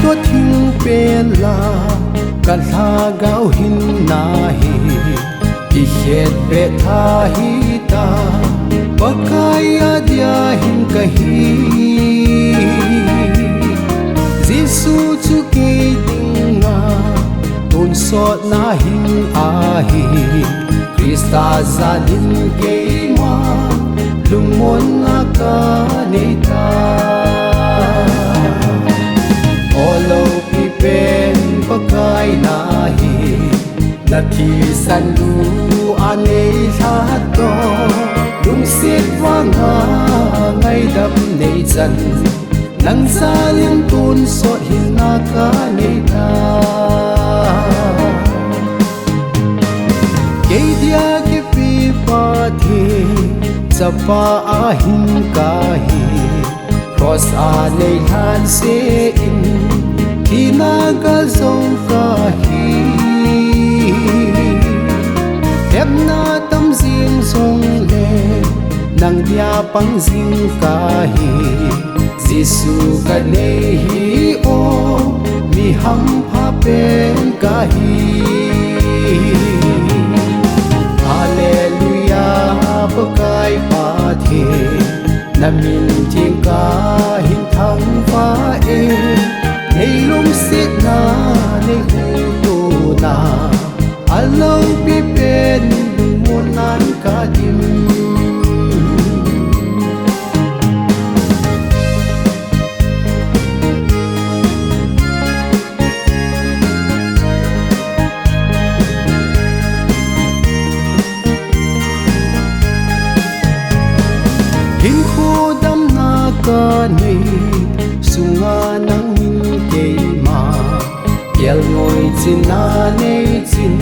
tua thing pe la kan tha gao hin na hi i het pe tha hi ta pakaya dia hin ka hi Giêsu chu ke ding na ton so na hin a hi Krista za din ke ma lung mon na ka ne ta Olo pi pen pakai nahi Nati sandu ane thato Lung sit wanga ngay đâm nei dần Nang sa liên tôn sot hin na ka nei ta Kei dia ki pi pa thi Sapa a hin ka hi Cross a nei han se in Khi na ka dâu ka hi Em na tâm riêng dòng lệ Nang dia pang riêng ka hi Giêsu ka nei hi o Mi ham pha pen ka hi Hallelujah pakai pa the Namin thiên ca hình thăng phá e Nei lung sit na nei hu tu na Alo pi pen muôn nan ka dim Hin khu đam na ka nei sunga nang hin ke ma yel ngoi chin na nei chin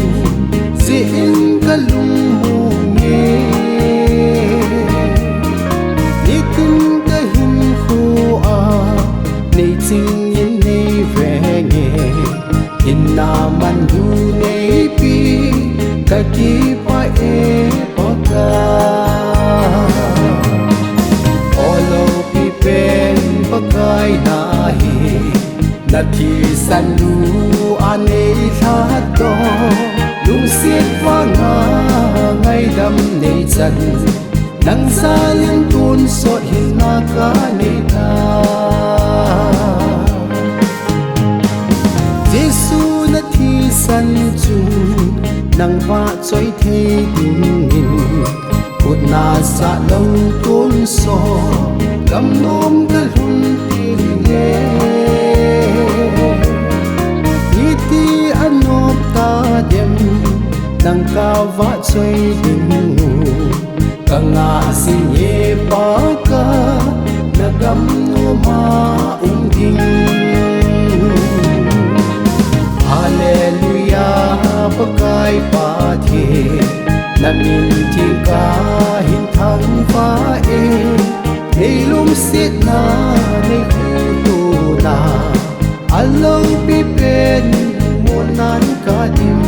zin ka lung mu nge ni kun ka hin khu a nei chin yin nei ve nge hin na man du nei pi ka ki pa e pa ka pakai nahi Nati sandu ane thato Lung siết vanga ngay đâm nei dần Nang sa liên tôn sot hin na ka nei ta Giêsu na thi san chu Nang va choi thei ding in Phut na sa lâu tôn so Gam nom ka hun tin nge Iti anop ta dem Nang ka va choi ding ngu Ka nga si nye pa ka Nagam no ma ding Hallelujah pakai pa the Namin thiên ca hin thăng phá e Nei lung sit na nei hu tu na Alo pi pen muôn nan ka dim